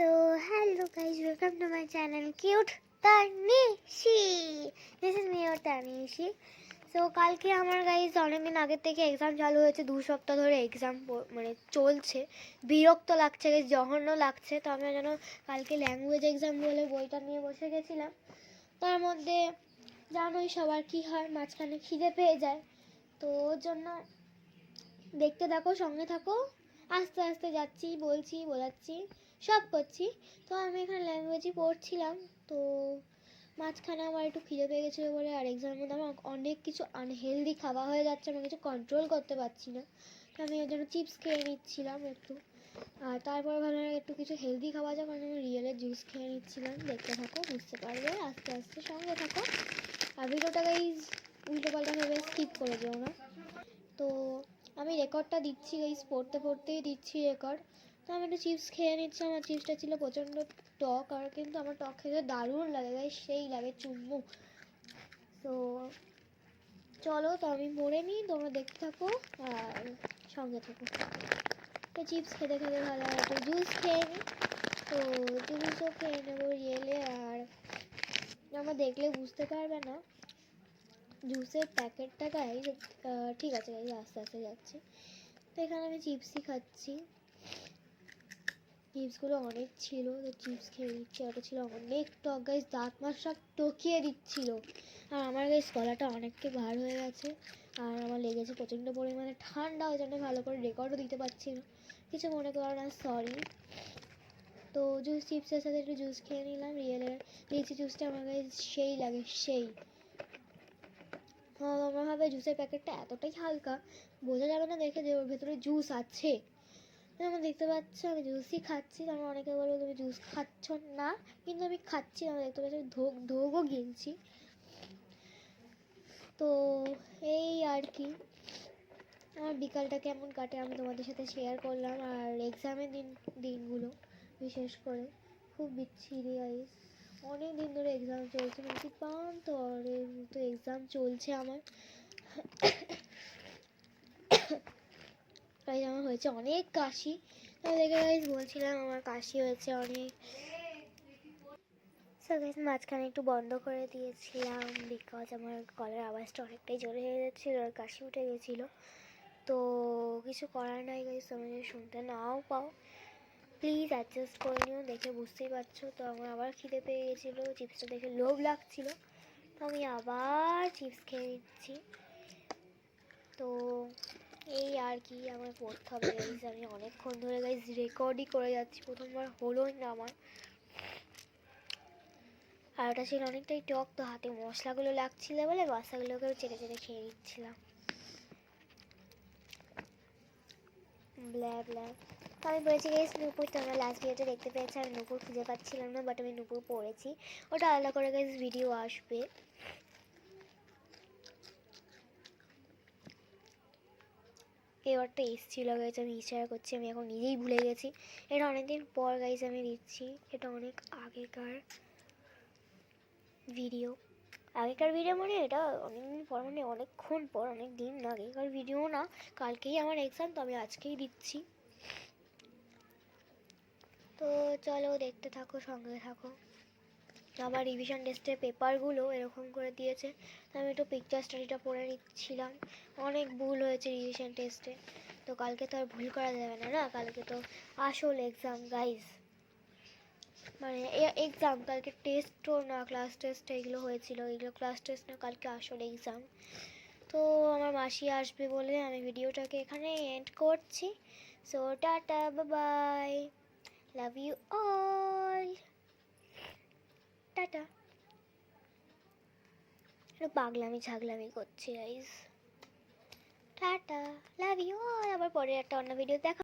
So hello guys, welcome to my channel Cute Tanishi. This is me your Tanishi. So কালকে আমার guys অনেকদিন আগের থেকে exam চালু হয়েছে, 2 সপ্তাহ ধরে এক্সাম মানে চলছে। বিরক্ত লাগছে, জঘন্য লাগছে। তো আমি যেন কালকে ল্যাঙ্গুয়েজ এক্সাম বলে বইটা নিয়ে বসে গেছিলাম। তার মধ্যে জানোই সবার কি হয়, মাঝখানে খিদে পেয়ে যায়। তো ওর জন্য দেখতে থাকো, সঙ্গে থাকো, আস্তে আস্তে যাচ্ছি, বলছি, বোঝাচ্ছি, সব করছি। তো আমি এখানে ল্যাঙ্গুয়েজই পড়ছিলাম। তো মাঝখানে আমার একটু খিদে পেয়ে গেছিলো বলে আর এক্সামের মধ্যে আমার অনেক কিছু আনহেলদি খাওয়া হয়ে যাচ্ছে, আমি কিছু কন্ট্রোল করতে পারছি না। তো আমি ওর জন্য চিপস খেয়ে নিচ্ছিলাম একটু, আর তারপরে ভাবলাম একটু কিছু হেলদি খাওয়া যাক, আমি রিয়েলের জুস খেয়ে নিচ্ছিলাম। দেখতে থাকো, বুঝতে পারবে, আস্তে আস্তে সঙ্গে থাকো। আর ভিডিওটা গাইজ উল্টো পাল্টা ভেবে স্কিপ করে দিও না। তো আমি রেকর্ডটা দিচ্ছি গাইজ, পড়তে পড়তেই দিচ্ছি রেকর্ড। তো আমি একটু চিপস খেয়ে নিচ্ছি। আমার চিপসটা ছিল প্রচণ্ড টক, আর কিন্তু আমার টক খেতে দারুণ লাগে গাইজ, সেই লাগে চুম্মু। তো চলো, তো আমি পড়ে নিই, তোমরা দেখতে থাকো আর সঙ্গে থাকো। তো চিপস খেতে খেতে ভালো একটু জুস খেয়ে নিই। তো জুসও খেয়ে নেবো রিয়েলে। আর আমার দেখলে বুঝতে পারবে না জুসের প্যাকেটটা গাইজ, ঠিক আছে গাইজ, আস্তে আস্তে যাচ্ছি। তো এখানে আমি চিপসই খাচ্ছি, চিপসগুলো অনেক ছিল, তো চিপস খেয়ে দিচ্ছি। ওটা ছিল অনেক টক গাইজ, দাঁত মাস সব টকিয়ে দিচ্ছিল। আর আমার গাইজ গলাটা অনেককে বার হয়ে গেছে, আর আমার লেগেছে প্রচণ্ড পরিমাণে ঠান্ডা, ওই জন্য ভালো করে রেকর্ডও দিতে পারছি না, কিছু মনে করো না, সরি। তো জুস, চিপসের সাথে একটু জুস খেয়ে নিলাম। রিয়েলের লিচি জুসটা আমার গাইজ সেই লাগে, সেই। আমার ভাবে জুসের প্যাকেটটা এতটাই হালকা, বোঝা যাবে না দেখে যে ওর ভেতরে জুস আছে। আমার দেখতে পাচ্ছ আমি জুসই খাচ্ছি। আমার অনেকে বলবো তুমি জুস খাচ্ছ না, কিন্তু আমি খাচ্ছি। আমার দেখতে পাচ্ছি ঢোকও গিলছি। তো এই আর কি, আমার বিকালটা কেমন কাটে আমি তোমাদের সাথে শেয়ার করলাম। আর এক্সামের দিনগুলো বিশেষ করে খুব বিচ্ছিরি গাইস। অনেক দিন ধরে এক্সাম চলছে, মানে প্রান্তরের মতো এক্সাম চলছে আমার। তাই আমার হয়েছে অনেক কাশি। দেখে গাইস বলছিলাম আমার কাশি হয়েছে অনেক। সো গাইস মাঝখানে একটু বন্ধ করে দিয়েছিলাম, বিকজ আমার গলার আওয়াজটা অনেকটাই জোরে হয়ে যাচ্ছিলো আর কাশি উঠে গেছিলো। তো কিছু করার নাই গাইস, তুমি যদি শুনতে নাও পাও প্লিজ অ্যাডজাস্ট করে নিও, দেখে বুঝতেই পারছো। তো আমার আবার খিদে পেয়ে গেছিলো, চিপসটা দেখে লোভ লাগছিলো, তো আমি আবার চিপস খেয়ে নিচ্ছি। তো এই আর কি, আমার পড়তে হবে গাইজ। আমি অনেকক্ষণ ধরে গাইজ রেকর্ডই করে যাচ্ছি, প্রথমবার হলোই না আমার। আর ওটা ছিল অনেকটাই টক, তো হাতে মশলাগুলো লাগছিল বলে মশলাগুলোকেও চেটে চেটে খেয়ে নিচ্ছিলাম। ব্ল্যা ব্ল্যা। তো আমি পড়েছি গাইজ নুপুর, তোমরা লাস্ট ভিডিওতে দেখতে পেয়েছি আমি নুপুর খুঁজে পাচ্ছিলাম না, বাট আমি নুপুর পড়েছি। ওটা আলাদা করে গাইজ ভিডিও আসবে। এবারটা এসেছিল গাইজ, আমি ইশারা করছি, আমি এখন নিজেই ভুলে গেছি। এটা অনেকদিন পর গাইজ আমি দিচ্ছি, এটা অনেক আগেকার ভিডিও। আগেকার ভিডিও মানে এটা অনেকদিন পর, মানে অনেকক্ষণ পর, অনেক দিন আগেকার ভিডিও না। কালকেই আমার এক্সাম, তো আমি আজকেই দিচ্ছি। তো চলো দেখতে থাকো, সঙ্গে থাকো। আবার রিভিশন টেস্টের পেপারগুলো এরকম করে দিয়েছে, তো আমি একটু পিকচার স্টাডিটা পড়ে নিচ্ছিলাম। অনেক ভুল হয়েছে রিভিশন টেস্টে, তো কালকে তো আর ভুল করা যাবে না, না কালকে তো আসল এক্সাম গাইজ। মানে এক্সাম কালকে, টেস্টও না, ক্লাস টেস্ট এগুলো হয়েছিল, এগুলো ক্লাস টেস্ট না, কালকে আসলে এক্সাম। তো আমার মাসি আসবে বলে আমি ভিডিওটাকে এখানে এন্ড করছি। So tata, bye, love you all, tata. একটু পাগলামি ঝাগলামি করছি guys, tata, love you all. আবার পরে একটা অন্য ভিডিও দেখা।